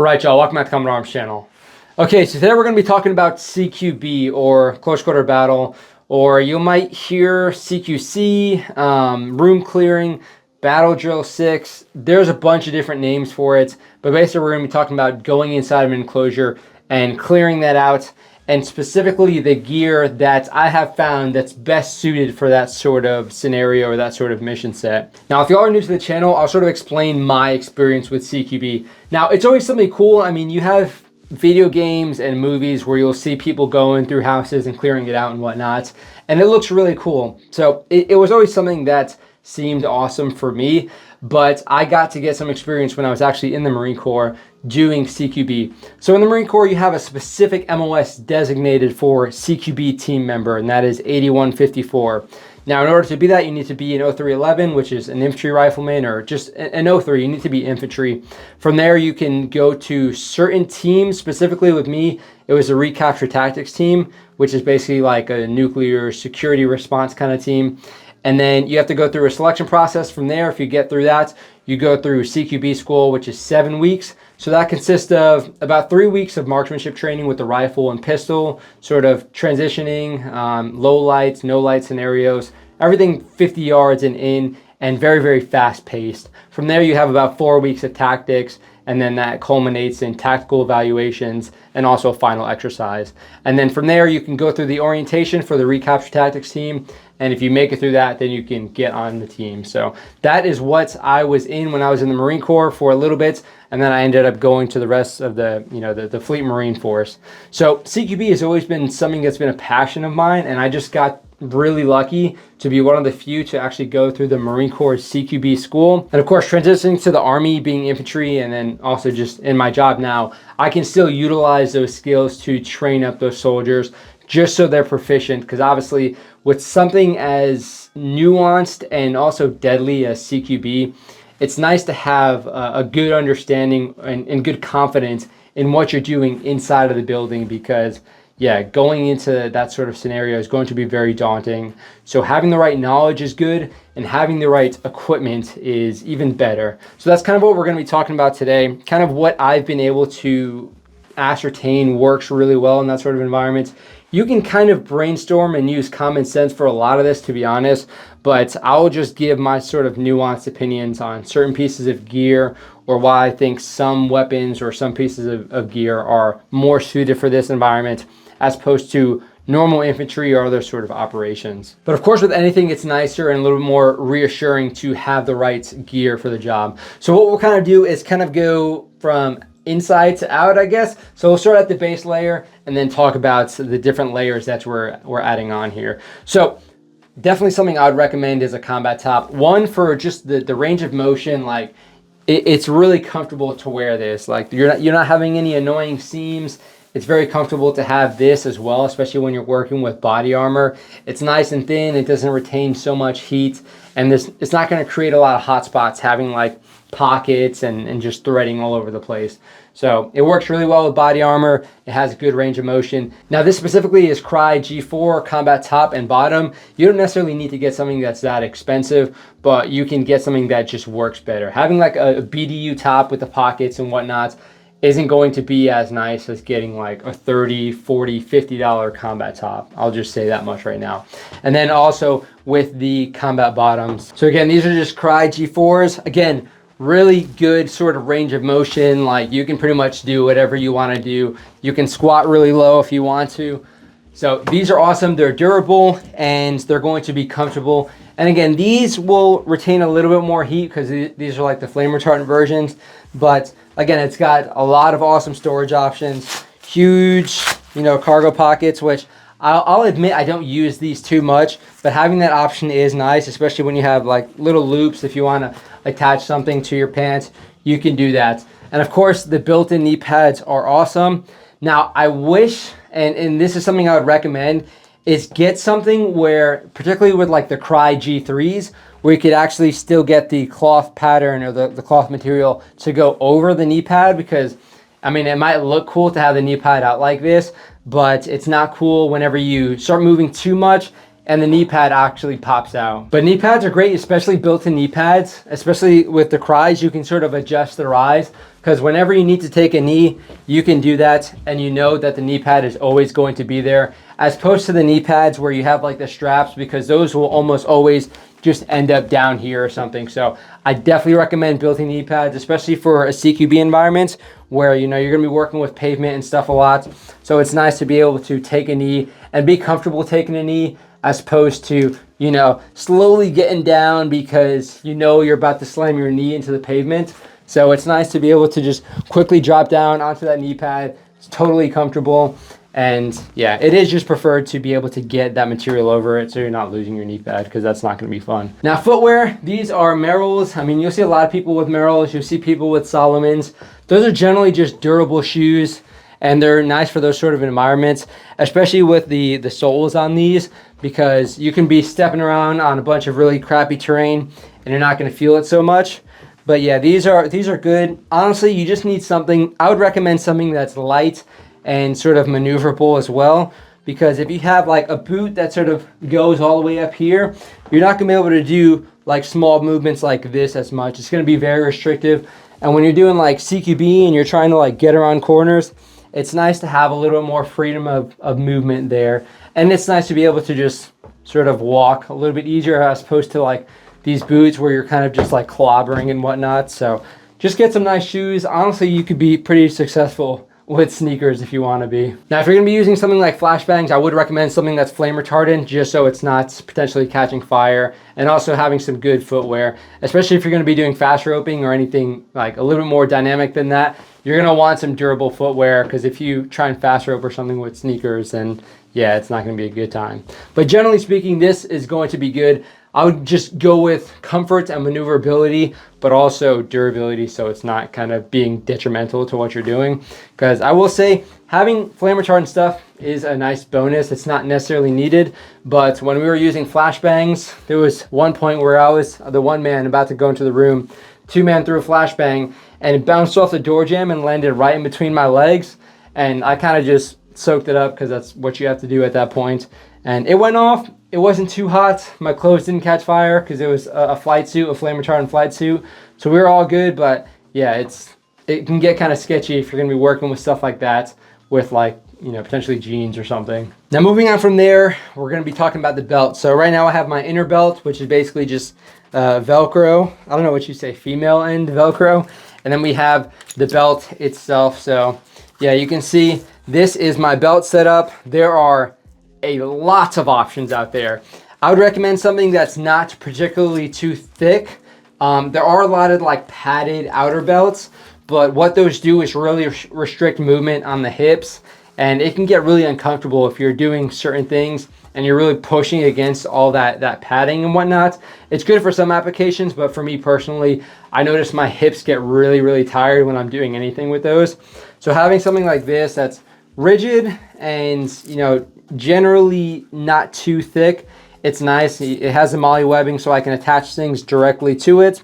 Right, y'all, welcome back to Combat Arms channel. Okay, so today we're going to be talking about CQB, or Close Quarter Battle, or you might hear CQC, Room Clearing, Battle Drill 6. There's a bunch of different names for it, but basically we're going to be talking about going inside of an enclosure and clearing that out, and specifically the gear that I have found that's best suited for that sort of scenario or that sort of mission set. Now, if you are new to the channel, I'll sort of explain my experience with CQB. Now, it's always something cool. I mean, you have video games and movies where you'll see people going through houses and clearing it out and whatnot, and it looks really cool. So it was always something that seemed awesome for me, but I got to get some experience when I was actually in the Marine Corps doing CQB. So in the Marine Corps, you have a specific MOS designated for CQB team member, and that is 8154. Now, in order to be that, you need to be an 0311, which is an infantry rifleman, or just an 03, you need to be infantry. From there, you can go to certain teams. Specifically with me, it was a recapture tactics team, which is basically like a nuclear security response kind of team. And then you have to go through a selection process. From there, if you get through that, you go through CQB school, which is 7 weeks. So that consists of about 3 weeks of marksmanship training with the rifle and pistol, sort of transitioning, low lights, no light scenarios, everything 50 yards and in, and very, very fast paced. From there, you have about 4 weeks of tactics, and then that culminates in tactical evaluations and also a final exercise. And then from there, you can go through the orientation for the recapture tactics team. And if you make it through that, then you can get on the team. So that is what I was in when I was in the Marine Corps for a little bit. And then I ended up going to the rest of the, the Fleet Marine Force. So CQB has always been something that's been a passion of mine. And I just got really lucky to be one of the few to actually go through the Marine Corps CQB school. And of course, transitioning to the Army, being infantry, and then also just in my job now, I can still utilize those skills to train up those soldiers just so they're proficient. Because obviously with something as nuanced and also deadly as CQB, it's nice to have a good understanding and good confidence in what you're doing inside of the building, because yeah, going into that sort of scenario is going to be very daunting. So having the right knowledge is good, and having the right equipment is even better. So that's kind of what we're going to be talking about today, kind of what I've been able to ascertain works really well in that sort of environment. You can kind of brainstorm and use common sense for a lot of this, to be honest, but I'll just give my sort of nuanced opinions on certain pieces of gear, or why I think some weapons or some pieces of gear are more suited for this environment as opposed to normal infantry or other sort of operations. But of course, with anything, it's nicer and a little more reassuring to have the right gear for the job. So what we'll kind of do is kind of go from inside to out, I guess. So we'll start at the base layer and then talk about the different layers that we're adding on here. So definitely something I'd recommend is a combat top. One, for just the range of motion, like it's really comfortable to wear this. Like you're not having any annoying seams. It's very comfortable to have this as well, especially when you're working with body armor. It's nice and thin. It doesn't retain so much heat, and it's not going to create a lot of hot spots having like pockets and just threading all over the place. So it works really well with body armor. It has a good range of motion. Now, this specifically is Crye G4 combat top and bottom. You don't necessarily need to get something that's that expensive, but you can get something that just works better. Having like a BDU top with the pockets and whatnot isn't going to be as nice as getting like a $30, $40, $50 combat top. I'll just say that much right now. And then also with the combat bottoms. So again, these are just Crye G4s. Again, really good sort of range of motion. Like you can pretty much do whatever you want to do. You can squat really low if you want to. So these are awesome. They're durable and they're going to be comfortable. And again, these will retain a little bit more heat because these are like the flame retardant versions. But again, it's got a lot of awesome storage options, huge, cargo pockets, which I'll admit I don't use these too much, but having that option is nice, especially when you have like little loops. If you want to attach something to your pants, you can do that. And of course, the built-in knee pads are awesome. Now, I wish, and this is something I would recommend, is get something where, particularly with like the Crye G3s, where you could actually still get the cloth pattern or the cloth material to go over the knee pad, because I mean, it might look cool to have the knee pad out like this, but it's not cool whenever you start moving too much and the knee pad actually pops out. But knee pads are great, especially built-in knee pads, especially with the cries. You can sort of adjust the rise, because whenever you need to take a knee, you can do that, and you know that the knee pad is always going to be there, as opposed to the knee pads where you have like the straps, because those will almost always just end up down here or something. So I definitely recommend built-in knee pads, especially for a CQB environment where, you know, you're gonna be working with pavement and stuff a lot. So it's nice to be able to take a knee and be comfortable taking a knee, as opposed to, you know, slowly getting down because you know you're about to slam your knee into the pavement. So it's nice to be able to just quickly drop down onto that knee pad. It's totally comfortable. And yeah, it is just preferred to be able to get that material over it so you're not losing your knee pad, because that's not going to be fun. Now footwear, these are Merrells. I mean, you'll see a lot of people with Merrells. You'll see people with Solomons. Those are generally just durable shoes, and they're nice for those sort of environments, especially with the soles on these, because you can be stepping around on a bunch of really crappy terrain and you're not going to feel it so much. But yeah, these are good. Honestly, you just need something. I would recommend something that's light and sort of maneuverable as well, because if you have like a boot that sort of goes all the way up here, you're not gonna be able to do like small movements like this as much. It's gonna be very restrictive. And when you're doing like CQB and you're trying to like get around corners, it's nice to have a little more freedom of movement there. And it's nice to be able to just sort of walk a little bit easier, as opposed to like these boots where you're kind of just like clobbering and whatnot. So just get some nice shoes. Honestly, you could be pretty successful with sneakers if you want to be. Now, if you're going to be using something like flashbangs, I would recommend something that's flame retardant, just so it's not potentially catching fire, and also having some good footwear, especially if you're going to be doing fast roping or anything like a little bit more dynamic than that. You're going to want some durable footwear, because if you try and fast rope or something with sneakers, then yeah, it's not going to be a good time. But generally speaking, this is going to be good. I would just go with comfort and maneuverability, but also durability, so it's not kind of being detrimental to what you're doing. Because I will say, having flame retardant stuff is a nice bonus. It's not necessarily needed, but when we were using flashbangs, there was one point where I was the one man about to go into the room, two man threw a flashbang, and it bounced off the door jamb and landed right in between my legs, and I kind of just soaked it up, because that's what you have to do at that point. And it went off. It wasn't too hot. My clothes didn't catch fire because it was a flight suit, a flame retardant flight suit. So we were all good. But yeah, it can get kind of sketchy if you're going to be working with stuff like that with, like, you know, potentially jeans or something. Now moving on from there, we're going to be talking about the belt. So right now I have my inner belt, which is basically just Velcro. I don't know what you say, female end Velcro. And then we have the belt itself. So yeah, you can see this is my belt setup. There are a lot of options out there. I would recommend something that's not particularly too thick. There are a lot of like padded outer belts, but what those do is really restrict movement on the hips, and it can get really uncomfortable if you're doing certain things and you're really pushing against all that padding and whatnot. It's good for some applications, but for me personally, I notice my hips get really tired when I'm doing anything with those. So having something like this that's rigid and, you know, generally not too thick, it's nice. It has the MOLLE webbing, so I can attach things directly to it.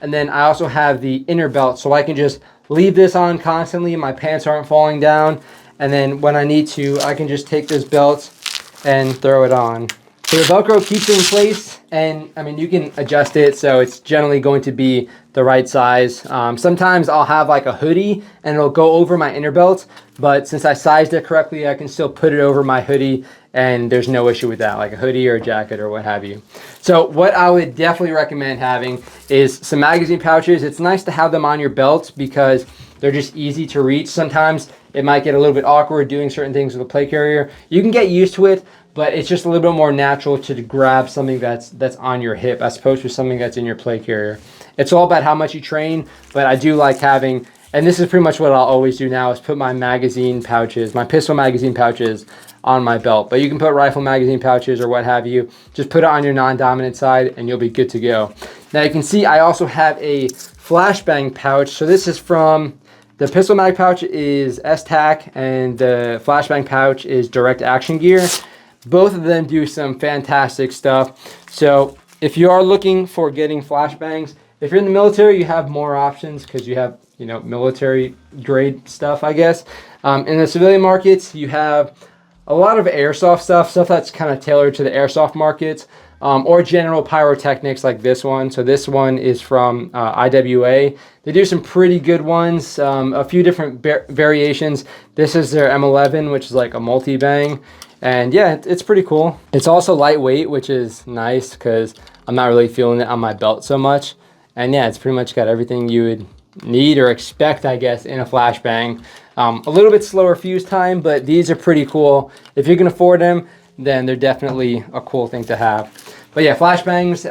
And then I also have the inner belt, so I can just leave this on constantly. My pants aren't falling down. And then when I need to, I can just take this belt and throw it on. So the Velcro keeps it in place, and I mean, you can adjust it so it's generally going to be the right size. Sometimes I'll have like a hoodie and it'll go over my inner belt, but since I sized it correctly, I can still put it over my hoodie and there's no issue with that, like a hoodie or a jacket or what have you. So what I would definitely recommend having is some magazine pouches. It's nice to have them on your belt because they're just easy to reach. Sometimes it might get a little bit awkward doing certain things with a plate carrier. You can get used to it, but it's just a little bit more natural to grab something that's on your hip as opposed to something that's in your plate carrier. It's all about how much you train, but I do like having, and this is pretty much what I'll always do now, is put my magazine pouches, my pistol magazine pouches on my belt. But you can put rifle magazine pouches or what have you. Just put it on your non-dominant side and you'll be good to go. Now you can see I also have a flashbang pouch. So this is from, the pistol mag pouch is S-Tac and the flashbang pouch is Direct Action Gear. Both of them do some fantastic stuff. So if you are looking for getting flashbangs, if you're in the military, you have more options because you have, you know, military grade stuff, I guess. In the civilian markets, you have a lot of airsoft stuff that's kind of tailored to the airsoft market, or general pyrotechnics like this one. So this one is from IWA. They do some pretty good ones, a few different variations. This is their M11, which is like a multi-bang. And yeah, it's pretty cool. It's also lightweight, which is nice because I'm not really feeling it on my belt so much. And yeah, it's pretty much got everything you would need or expect, I guess, in a flashbang. A little bit slower fuse time, but these are pretty cool. If you can afford them, then they're definitely a cool thing to have. But yeah, flashbangs,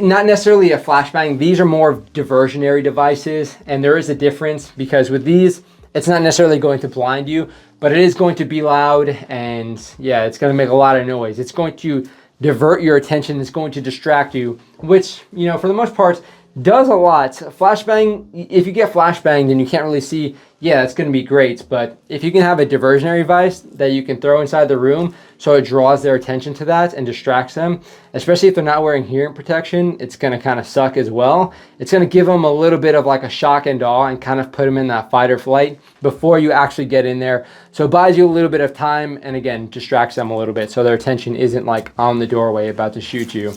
not necessarily a flashbang. These are more diversionary devices, and there is a difference because with these, it's not necessarily going to blind you, but it is going to be loud, and yeah, it's going to make a lot of noise. It's going to divert your attention. It's going to distract you, which, you know, for the most part, does a lot. Flashbang, if you get flashbanged and you can't really see, yeah, it's going to be great. But if you can have a diversionary device that you can throw inside the room so it draws their attention to that and distracts them, especially if they're not wearing hearing protection, it's going to kind of suck as well. It's going to give them a little bit of like a shock and awe and kind of put them in that fight or flight before you actually get in there. So it buys you a little bit of time and again, distracts them a little bit so their attention isn't like on the doorway about to shoot you.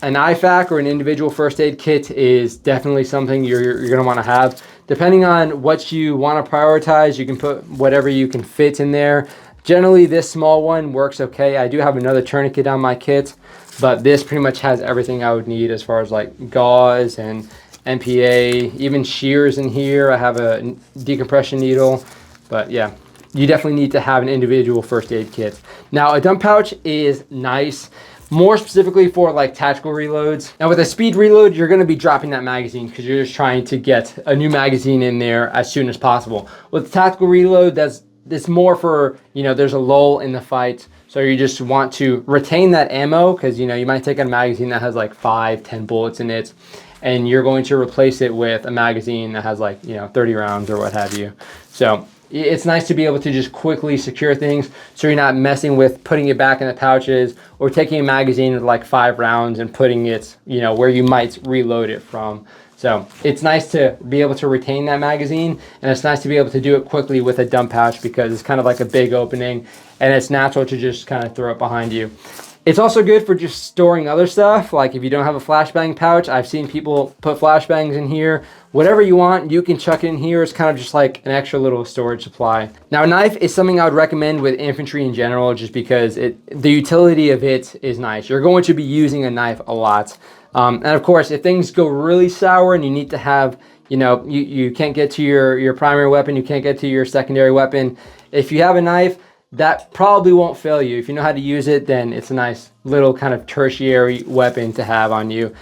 An IFAK or an individual first aid kit is definitely something you're going to want to have. Depending on what you want to prioritize, you can put whatever you can fit in there. Generally, this small one works okay. I do have another tourniquet on my kit, but this pretty much has everything I would need as far as like gauze and NPA, even shears in here. I have a decompression needle, but yeah, you definitely need to have an individual first aid kit. Now, a dump pouch is nice, more specifically for like tactical reloads. Now with a speed reload, you're gonna be dropping that magazine because you're just trying to get a new magazine in there as soon as possible. With tactical reload, that's more for, you know, there's a lull in the fight. So you just want to retain that ammo because, you know, you might take a magazine that has like 5-10 bullets in it and you're going to replace it with a magazine that has like, you know, 30 rounds or what have you. So it's nice to be able to just quickly secure things so you're not messing with putting it back in the pouches or taking a magazine with like 5 rounds and putting it, you know, where you might reload it from. So it's nice to be able to retain that magazine, and it's nice to be able to do it quickly with a dump pouch because it's kind of like a big opening and it's natural to just kind of throw it behind you. It's also good for just storing other stuff. Like if you don't have a flashbang pouch, I've seen people put flashbangs in here. Whatever you want, you can chuck it in here. It's kind of just like an extra little storage supply. Now, a knife is something I would recommend with infantry in general, just because the utility of it is nice. You're going to be using a knife a lot. And of course, if things go really sour and you need to have, you know, you can't get to your primary weapon, you can't get to your secondary weapon. If you have a knife, that probably won't fail you. If you know how to use it, then it's a nice little kind of tertiary weapon to have on you.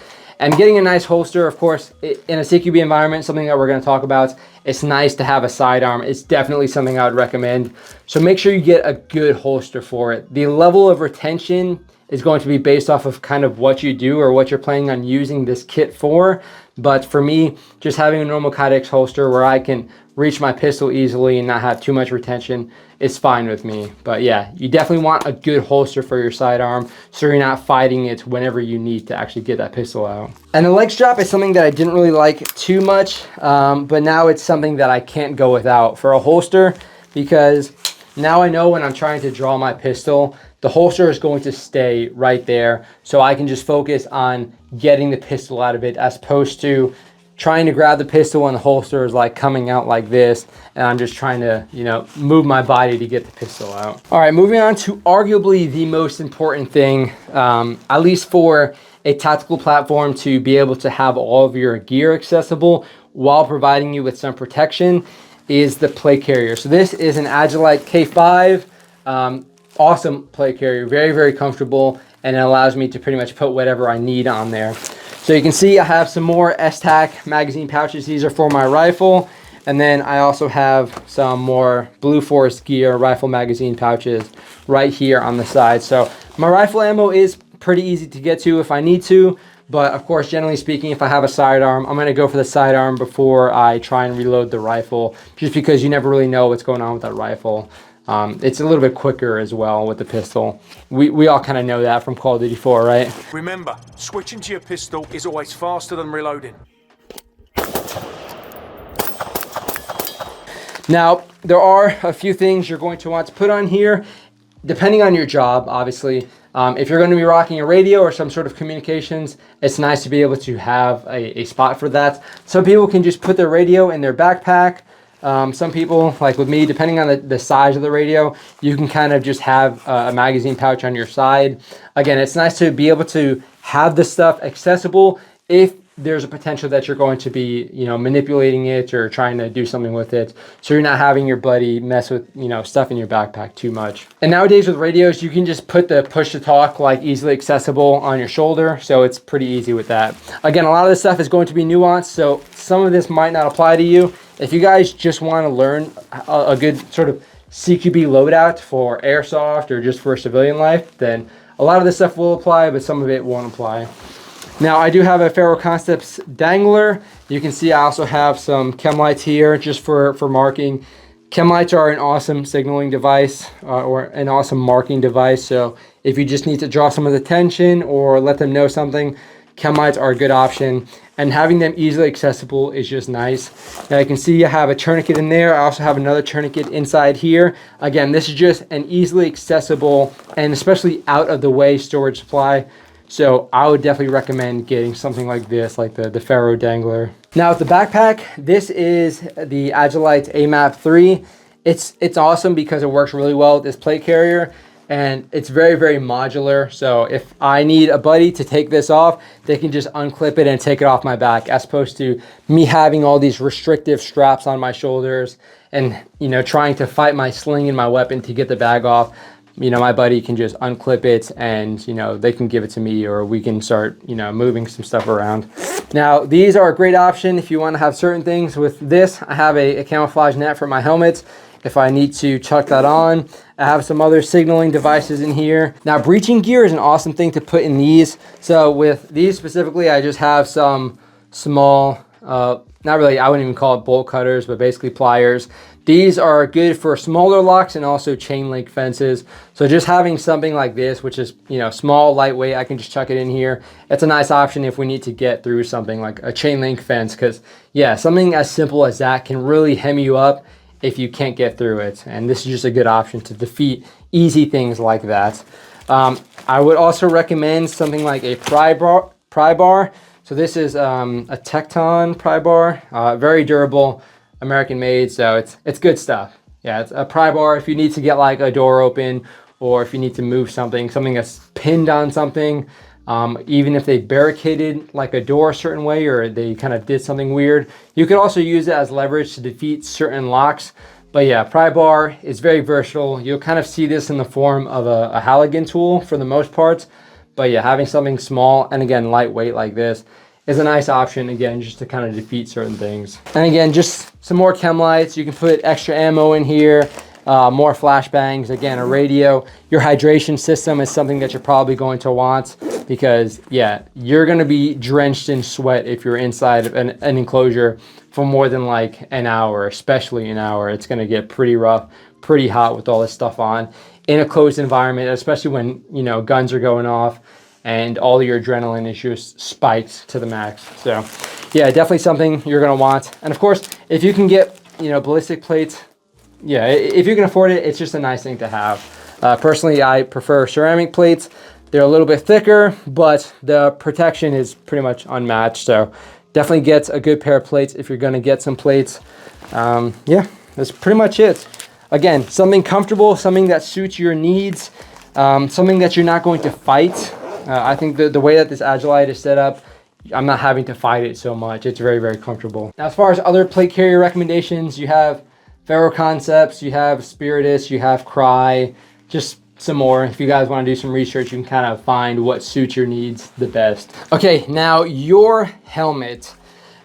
And getting a nice holster, of course, in a CQB environment, something that we're going to talk about, it's nice to have a sidearm. It's definitely something I would recommend. So make sure you get a good holster for it. The level of retention is going to be based off of kind of what you do or what you're planning on using this kit for. But for me, just having a normal Kydex holster where I can reach my pistol easily and not have too much retention is fine with me. But yeah, you definitely want a good holster for your sidearm so you're not fighting it whenever you need to actually get that pistol out. And the leg strap is something that I didn't really like too much, but now it's something that I can't go without for a holster, because now I know when I'm trying to draw my pistol, the holster is going to stay right there, so I can just focus on getting the pistol out of it, as opposed to trying to grab the pistol and the holster is like coming out like this, and I'm just trying to, you know, move my body to get the pistol out. All right, moving on to arguably the most important thing, at least for a tactical platform, to be able to have all of your gear accessible while providing you with some protection, is the plate carrier. So this is an Agilite K5. Awesome plate carrier, very, very comfortable, and it allows me to pretty much put whatever I need on there. So you can see I have some more STAC magazine pouches. These are for my rifle. And then I also have some more Blue Force Gear rifle magazine pouches right here on the side. So my rifle ammo is pretty easy to get to if I need to. But of course, generally speaking, if I have a sidearm, I'm going to go for the sidearm before I try and reload the rifle, just because you never really know what's going on with that rifle. It's a little bit quicker as well with the pistol. We all kind of know that from Call of Duty 4, right? Remember, switching to your pistol is always faster than reloading. Now, there are a few things you're going to want to put on here, depending on your job, obviously. If you're going to be rocking a radio or some sort of communications, it's nice to be able to have a spot for that. Some people can just put their radio in their backpack. Some people, like with me, depending on the size of the radio, you can kind of just have a magazine pouch on your side. Again, it's nice to be able to have the stuff accessible if there's a potential that you're going to be, manipulating it or trying to do something with it. So you're not having your buddy mess with, stuff in your backpack too much. And nowadays with radios, you can just put the push to talk like easily accessible on your shoulder. So it's pretty easy with that. Again, a lot of this stuff is going to be nuanced. So some of this might not apply to you. If you guys just want to learn a good sort of CQB loadout for airsoft or just for civilian life, then a lot of this stuff will apply, but some of it won't apply. Now, I do have a Faro Concepts dangler. You can see I also have some chem lights here just for marking. Chem lights are an awesome signaling device or an awesome marking device. So if you just need to draw someone's attention or let them know something, chem lights are a good option. And having them easily accessible is just nice. Now you can see I have a tourniquet in there. I also have another tourniquet inside here. Again, this is just an easily accessible and especially out of the way storage supply. So I would definitely recommend getting something like this, like the Faro dangler. Now with the backpack, this is the Agilite AMAP 3. It's awesome because it works really well with this plate carrier and it's very, very modular. So if I need a buddy to take this off, they can just unclip it and take it off my back, as opposed to me having all these restrictive straps on my shoulders and, trying to fight my sling and my weapon to get the bag off. My buddy can just unclip it and, they can give it to me, or we can start, moving some stuff around. Now, these are a great option if you want to have certain things. With this, I have a camouflage net for my helmet if I need to chuck that on. I have some other signaling devices in here. Now, breaching gear is an awesome thing to put in these. So with these specifically, I just have some small, not really, I wouldn't even call it bolt cutters, but basically pliers. These are good for smaller locks and also chain link fences. So just having something like this, which is, small, lightweight, I can just chuck it in here. It's a nice option if we need to get through something like a chain link fence, because yeah, something as simple as that can really hem you up if you can't get through it. And this is just a good option to defeat easy things like that. I would also recommend something like a pry bar. So this is a Tecton pry bar, very durable, American made, so it's good stuff. Yeah, it's a pry bar if you need to get like a door open, or if you need to move something that's pinned on something. Even if they barricaded like a door a certain way, or they kind of did something weird, you could also use it as leverage to defeat certain locks. But yeah, pry bar is very versatile. You'll kind of see this in the form of a Halligan tool for the most part. But yeah, having something small and again lightweight like this is a nice option, again, just to kind of defeat certain things. And again, just some more chem lights. You can put extra ammo in here, more flashbangs, again, a radio. Your hydration system is something that you're probably going to want, because yeah, you're gonna be drenched in sweat if you're inside of an enclosure for more than like an hour, especially an hour. It's gonna get pretty rough, pretty hot with all this stuff on in a closed environment, especially when, guns are going off and all your adrenaline is just spiked to the max. So yeah, definitely something you're gonna want. And of course, if you can get, ballistic plates, yeah, if you can afford it, it's just a nice thing to have. Personally, I prefer ceramic plates. They're a little bit thicker, but the protection is pretty much unmatched. So definitely get a good pair of plates if you're gonna get some plates. Yeah, that's pretty much it. Again, something comfortable, something that suits your needs, something that you're not going to fight. I think the way that this Agilite is set up, I'm not having to fight it so much. It's very, very comfortable. Now, as far as other plate carrier recommendations, you have Faro Concepts, you have Spiritus, you have Cry, just some more. If you guys want to do some research, you can kind of find what suits your needs the best. Okay, now your helmet.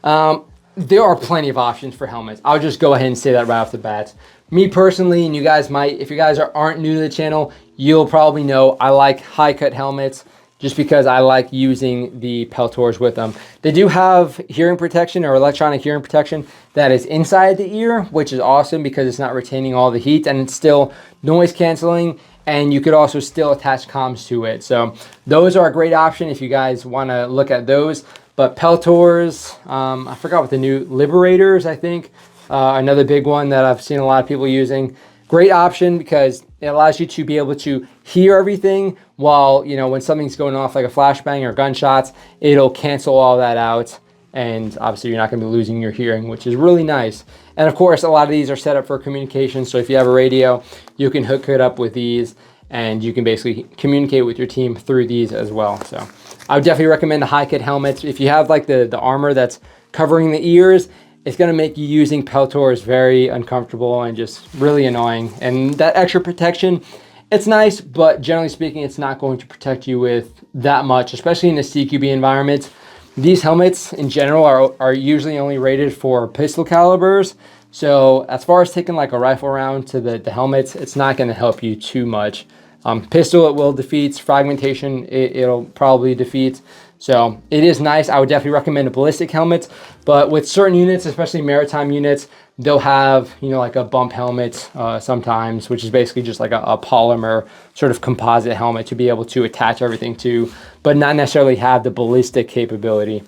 There are plenty of options for helmets. I'll just go ahead and say that right off the bat. Me personally, and you guys might, if you guys aren't new to the channel, you'll probably know I like high cut helmets, just because I like using the Peltors with them. They do have hearing protection, or electronic hearing protection, that is inside the ear, which is awesome because it's not retaining all the heat and it's still noise canceling, and you could also still attach comms to it. So those are a great option if you guys want to look at those. But Peltors, I forgot what the new Liberators, I think, another big one that I've seen a lot of people using. Great option because it allows you to be able to hear everything while, you know, when something's going off like a flashbang or gunshots, it'll cancel all that out. And obviously you're not going to be losing your hearing, which is really nice. And of course, a lot of these are set up for communication. So if you have a radio, you can hook it up with these and you can basically communicate with your team through these as well. So I would definitely recommend the high kit helmets. If you have like the armor that's covering the ears, it's going to make you using Peltors very uncomfortable and just really annoying. And that extra protection, it's nice, but generally speaking, it's not going to protect you with that much, especially in a CQB environment. These helmets in general are usually only rated for pistol calibers. So as far as taking like a rifle round to the helmets, it's not going to help you too much. Pistol, it will defeat. Fragmentation, it'll probably defeat. So it is nice. I would definitely recommend a ballistic helmet, but with certain units, especially maritime units, they'll have, you know, like a bump helmet sometimes, which is basically just like a polymer sort of composite helmet to be able to attach everything to, but not necessarily have the ballistic capability.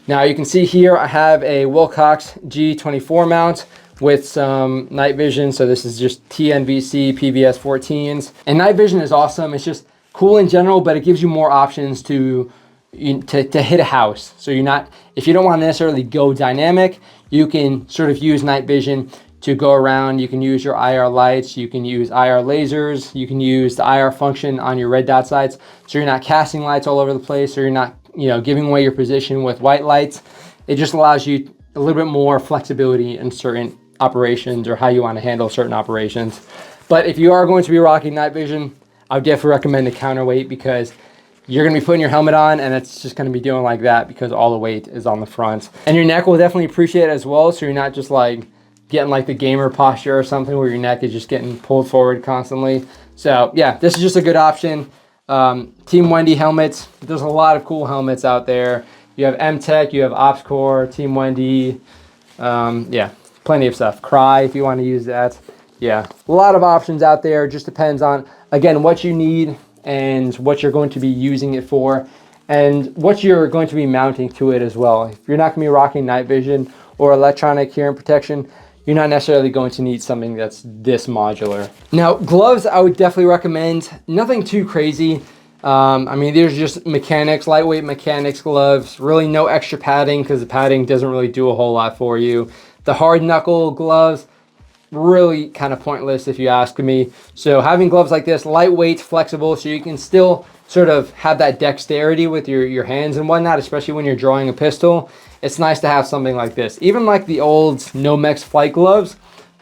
Now you can see here, I have a Wilcox G24 mount with some night vision. So this is just TNVC PVS 14s, and night vision is awesome. It's just cool in general, but it gives you more options to hit a house. So you're not, if you don't want to necessarily go dynamic, you can sort of use night vision to go around. You can use your IR lights, you can use IR lasers, you can use the IR function on your red dot sights. So you're not casting lights all over the place, or you're not, you know, giving away your position with white lights. It just allows you a little bit more flexibility in certain operations or how you want to handle certain operations. But if you are going to be rocking night vision, I would definitely recommend the counterweight, because you're going to be putting your helmet on and it's just going to be doing like that because all the weight is on the front. And your neck will definitely appreciate it as well, so you're not just like getting like the gamer posture or something where your neck is just getting pulled forward constantly. So yeah, this is just a good option. Team Wendy helmets. There's a lot of cool helmets out there. You have M-Tech, you have OpsCore, Team Wendy. Yeah, plenty of stuff. Cry if you want to use that. Yeah, a lot of options out there. It just depends on, again, what you need and what you're going to be using it for, and what you're going to be mounting to it as well. If you're not going to be rocking night vision or electronic hearing protection, you're not necessarily going to need something that's this modular. Now, gloves, I would definitely recommend. Nothing too crazy. I mean, there's just mechanics, lightweight mechanics gloves, really no extra padding, because the padding doesn't really do a whole lot for you. The hard knuckle gloves, really kind of pointless if you ask me. So having gloves like this, lightweight, flexible, so you can still sort of have that dexterity with your hands and whatnot, especially when you're drawing a pistol. It's nice to have something like this. Even like the old Nomex flight gloves,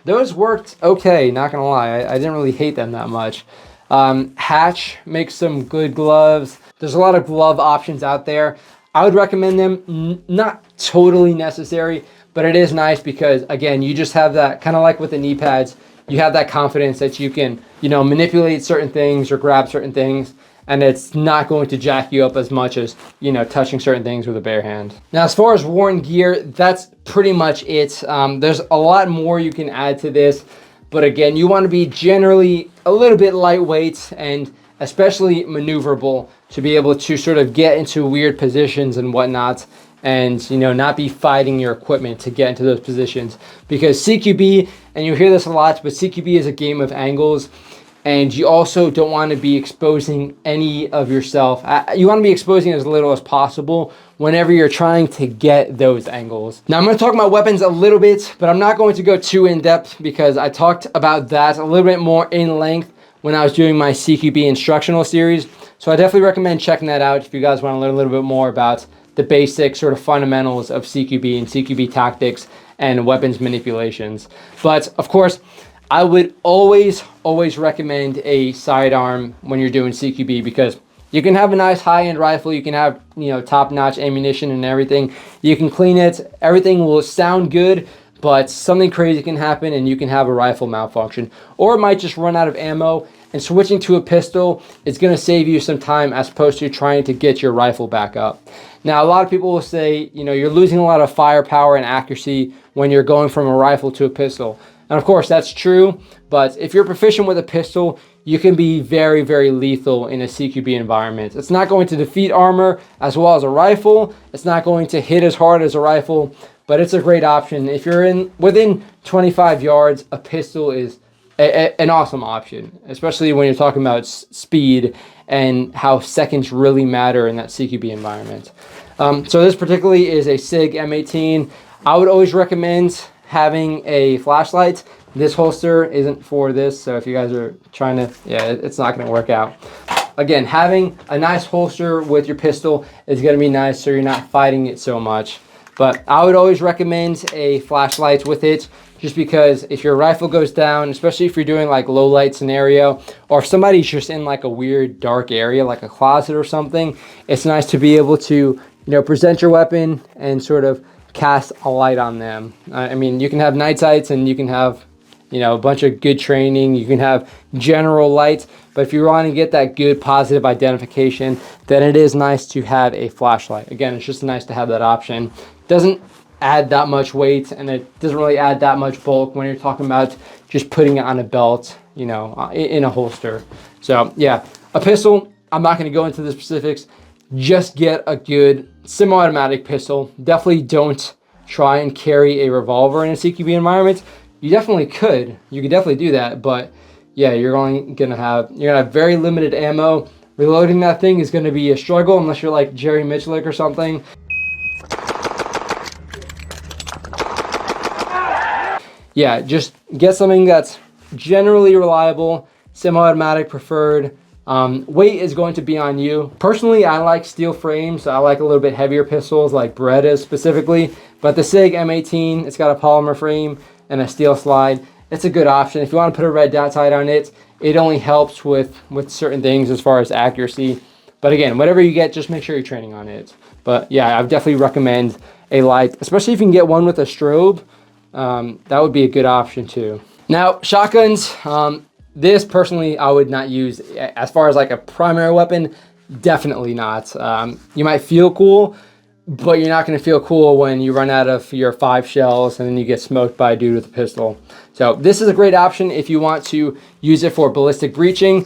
those worked okay, not gonna lie. I didn't really hate them that much. Hatch makes some good gloves. There's a lot of glove options out there. I would recommend them, not totally necessary, but it is nice because, again, you just have that, kind of like with the knee pads, you have that confidence that you can, you know, manipulate certain things or grab certain things, and it's not going to jack you up as much as, you know, touching certain things with a bare hand. Now, as far as worn gear, that's pretty much it. There's a lot more you can add to this, but again, you want to be generally a little bit lightweight and especially maneuverable to be able to sort of get into weird positions and whatnot, and, you know, not be fighting your equipment to get into those positions. Because CQB, and you hear this a lot, but CQB is a game of angles, and you also don't want to be exposing any of yourself. You want to be exposing as little as possible whenever you're trying to get those angles. Now, I'm going to talk about weapons a little bit, but I'm not going to go too in depth because I talked about that a little bit more in length when I was doing my CQB instructional series. So I definitely recommend checking that out if you guys want to learn a little bit more about the basic sort of fundamentals of CQB and CQB tactics and weapons manipulations. But of course, I would always recommend a sidearm when you're doing CQB, because you can have a nice high-end rifle, you can have, you know, top-notch ammunition and everything. You can clean it, everything will sound good, but something crazy can happen and you can have a rifle malfunction, or it might just run out of ammo. And switching to a pistol is going to save you some time as opposed to trying to get your rifle back up. Now, a lot of people will say, you know, you're losing a lot of firepower and accuracy when you're going from a rifle to a pistol. And of course, that's true. But if you're proficient with a pistol, you can be very, very lethal in a CQB environment. It's not going to defeat armor as well as a rifle. It's not going to hit as hard as a rifle, but it's a great option. If you're within 25 yards, a pistol is an awesome option, especially when you're talking about speed and how seconds really matter in that CQB environment. So this particularly is a SIG M18. I would always recommend having a flashlight. This holster isn't for this, so if you guys are trying to, yeah, it's not going to work out. Again, having a nice holster with your pistol is going to be nice so you're not fighting it so much. But I would always recommend a flashlight with it, just because if your rifle goes down, especially if you're doing like low light scenario, or if somebody's just in like a weird dark area like a closet or something, it's nice to be able to, you know, present your weapon and sort of cast a light on them. I mean, you can have night sights and you can have, you know, a bunch of good training, you can have general light, but if you want to get that good positive identification, then it is nice to have a flashlight. Again, it's just nice to have that option. Doesn't add that much weight, and it doesn't really add that much bulk when you're talking about just putting it on a belt, you know, in a holster. So yeah, a pistol, I'm not going to go into the specifics. Just get a good semi-automatic pistol. Definitely don't try and carry a revolver in a CQB environment. You definitely could. You could definitely do that, but yeah, you're gonna have very limited ammo. Reloading that thing is going to be a struggle unless you're like Jerry Mitchell or something. Yeah, just get something that's generally reliable, semi-automatic preferred. Weight is going to be on you. Personally, I like steel frames. I like a little bit heavier pistols like Berettas specifically, but the SIG M18, it's got a polymer frame and a steel slide. It's a good option. If you want to put a red dot sight on it, it only helps with certain things as far as accuracy. But again, whatever you get, just make sure you're training on it. But yeah, I would definitely recommend a light, especially if you can get one with a strobe. That would be a good option too. Now, shotguns, this personally I would not use as far as like a primary weapon. Definitely not. You might feel cool, but you're not going to feel cool when you run out of your 5 shells and then you get smoked by a dude with a pistol. So this is a great option if you want to use it for ballistic breaching.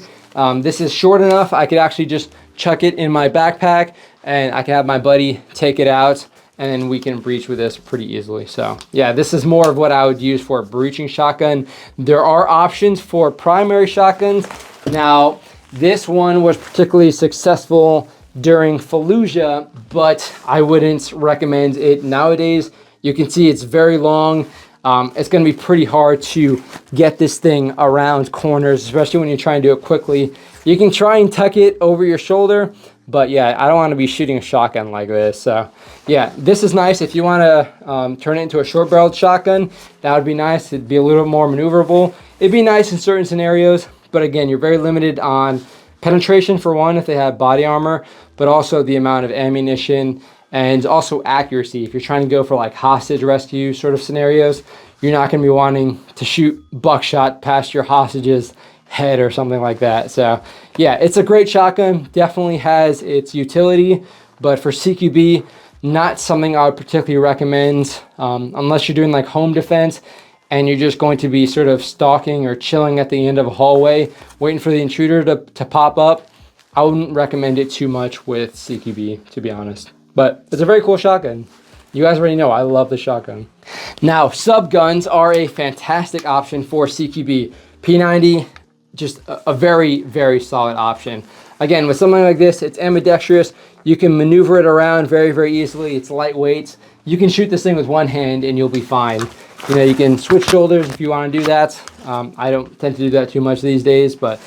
This is short enough. I could actually just chuck it in my backpack and I can have my buddy take it out, and then we can breach with this pretty easily. So yeah, this is more of what I would use for a breaching shotgun. There are options for primary shotguns. Now, this one was particularly successful during Fallujah, but I wouldn't recommend it nowadays. You can see it's very long. It's gonna be pretty hard to get this thing around corners, especially when you're trying to do it quickly. You can try and tuck it over your shoulder, but yeah, I don't want to be shooting a shotgun like this. So yeah, this is nice if you want to turn it into a short barreled shotgun. That would be nice. It'd be a little more maneuverable. It'd be nice in certain scenarios, but again, you're very limited on penetration for one if they have body armor, but also the amount of ammunition and also accuracy. If you're trying to go for like hostage rescue sort of scenarios, you're not going to be wanting to shoot buckshot past your hostage's head or something like that. So yeah, it's a great shotgun, definitely has its utility, but for CQB, not something I would particularly recommend unless you're doing like home defense and you're just going to be sort of stalking or chilling at the end of a hallway waiting for the intruder to pop up. I wouldn't recommend it too much with CQB, to be honest, but it's a very cool shotgun. You guys already know I love the shotgun. Now, sub guns are a fantastic option for CQB. P90, just a very, very solid option. Again, with something like this, it's ambidextrous. You can maneuver it around very, very easily. It's lightweight. You can shoot this thing with one hand and you'll be fine. You know, you can switch shoulders if you want to do that. I don't tend to do that too much these days, but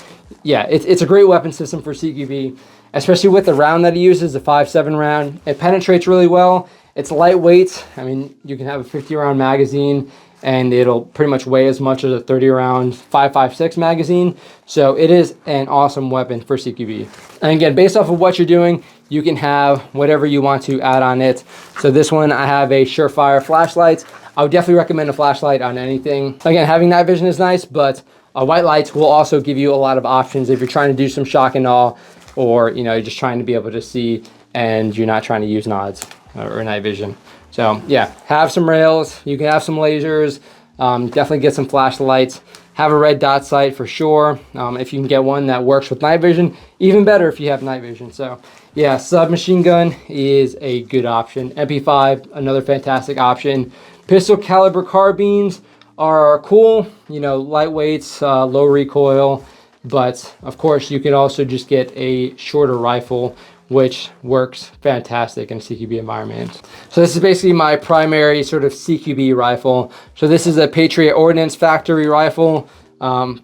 yeah, it's a great weapon system for CQB, especially with the round that it uses, the 5.7 round. It penetrates really well. It's lightweight. I mean, you can have a 50 round magazine and it'll pretty much weigh as much as a 30 round 5.56 magazine. So it is an awesome weapon for CQB. And again, based off of what you're doing, you can have whatever you want to add on it. So this one, I have a Surefire flashlight. I would definitely recommend a flashlight on anything. Again, having night vision is nice, but white lights will also give you a lot of options if you're trying to do some shock and awe, or you know, you're just trying to be able to see and you're not trying to use nods or night vision. So yeah, have some rails, you can have some lasers, definitely get some flashlights, have a red dot sight for sure. If you can get one that works with night vision, even better if you have night vision. So Yeah, submachine gun is a good option. MP5, another fantastic option. Pistol caliber carbines are cool, you know, lightweights, low recoil, but of course you can also just get a shorter rifle, which works fantastic in a CQB environment. So this is basically my primary sort of CQB rifle. So this is a Patriot Ordnance factory rifle.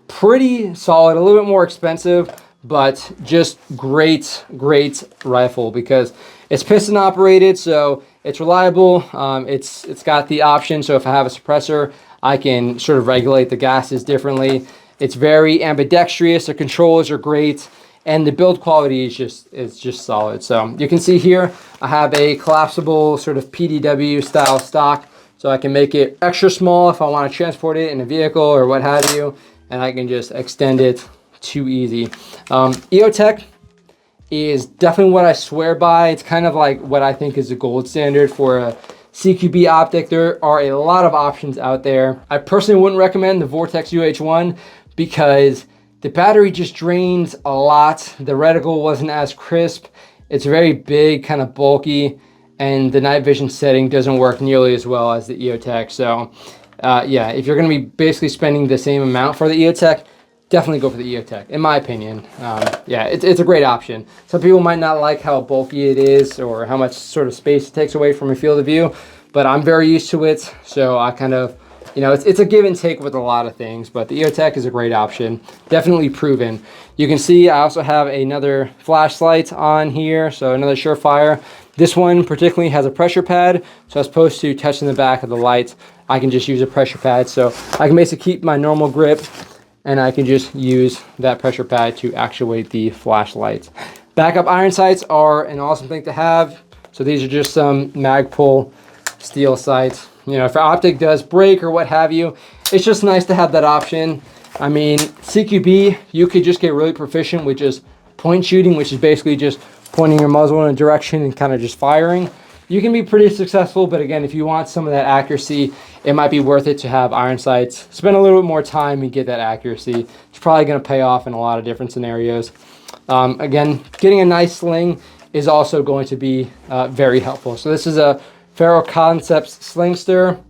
Pretty solid, a little bit more expensive, but just great rifle because it's piston operated, so it's reliable. It's got the option, so if I have a suppressor, I can sort of regulate the gases differently. It's very ambidextrous, the controls are great, and the build quality is just solid. So you can see here, I have a collapsible sort of PDW style stock, so I can make it extra small if I want to transport it in a vehicle or what have you, and I can just extend it too easy. EOTech is definitely what I swear by. It's kind of like what I think is the gold standard for a CQB optic. There are a lot of options out there. I personally wouldn't recommend the Vortex UH1 because the battery just drains a lot. The reticle wasn't as crisp. It's very big, kind of bulky, and the night vision setting doesn't work nearly as well as the EOTech. So yeah, if you're gonna be basically spending the same amount for the EOTech, definitely go for the EOTech, in my opinion. Yeah, it's a great option. Some people might not like how bulky it is or how much sort of space it takes away from your field of view, but I'm very used to it, so I kind of, you know, it's a give and take with a lot of things, but the EOTech is a great option, definitely proven. You can see I also have another flashlight on here, so another Surefire. This one particularly has a pressure pad, so as opposed to touching the back of the light, I can just use a pressure pad, so I can basically keep my normal grip and I can just use that pressure pad to actuate the flashlight. Backup iron sights are an awesome thing to have. So these are just some Magpul steel sights. You know, if your optic does break or what have you, it's just nice to have that option. I mean, CQB, you could just get really proficient with just point shooting, which is basically just pointing your muzzle in a direction and kind of just firing. You can be pretty successful, but again, if you want some of that accuracy, it might be worth it to have iron sights. Spend a little bit more time and get that accuracy. It's probably going to pay off in a lot of different scenarios. Again, getting a nice sling is also going to be very helpful. So this is a Faro Concepts Slingster.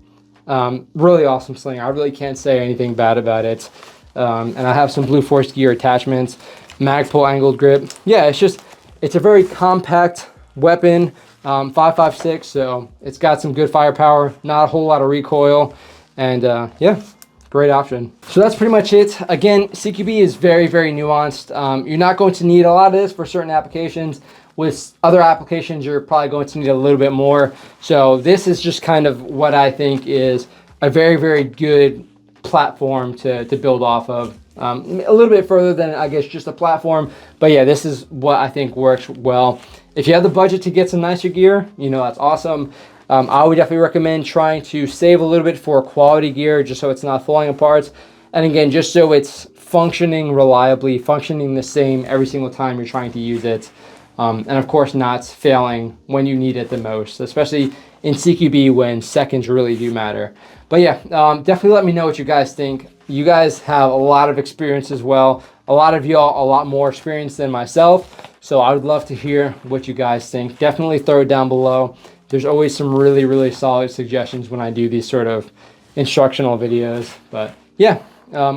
Really awesome sling. I really can't say anything bad about it. And I have some Blue Force gear attachments, Magpul angled grip. Yeah, it's a very compact weapon. 5.56, so it's got some good firepower, not a whole lot of recoil, and yeah, great option. So that's pretty much it. Again, CQB is very nuanced. You're not going to need a lot of this for certain applications. With other applications, you're probably going to need a little bit more. So this is just kind of what I think is a very good platform to build off of. A little bit further than, I guess, just a platform, but yeah, this is what I think works well. If you have the budget to get some nicer gear, you know, that's awesome. I would definitely recommend trying to save a little bit for quality gear, just so it's not falling apart, and again, just so it's functioning reliably, functioning the same every single time you're trying to use it, and of course not failing when you need it the most, especially in CQB when seconds really do matter. But yeah, definitely let me know what you guys think. You guys have a lot of experience as well. A lot of y'all a lot more experience than myself. So I would love to hear what you guys think. Definitely throw it down below. There's always some really solid suggestions when I do these sort of instructional videos. But yeah,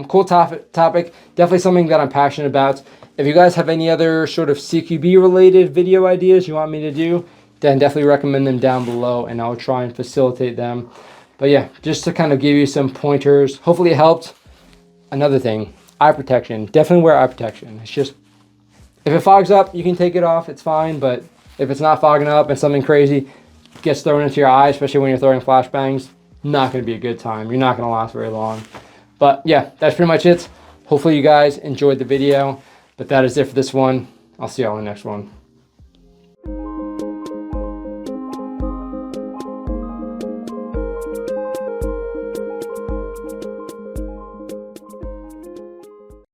cool topic. Definitely something that I'm passionate about. If you guys have any other sort of CQB related video ideas you want me to do, then definitely recommend them down below and I'll try and facilitate them. But yeah, just to kind of give you some pointers. Hopefully it helped. Another thing, eye protection. Definitely wear eye protection. It's just, if it fogs up, you can take it off, it's fine. But if it's not fogging up and something crazy gets thrown into your eye, especially when you're throwing flashbangs, not going to be a good time. You're not going to last very long. But yeah, that's pretty much it. Hopefully you guys enjoyed the video. But that is it for this one. I'll see y'all in the next one.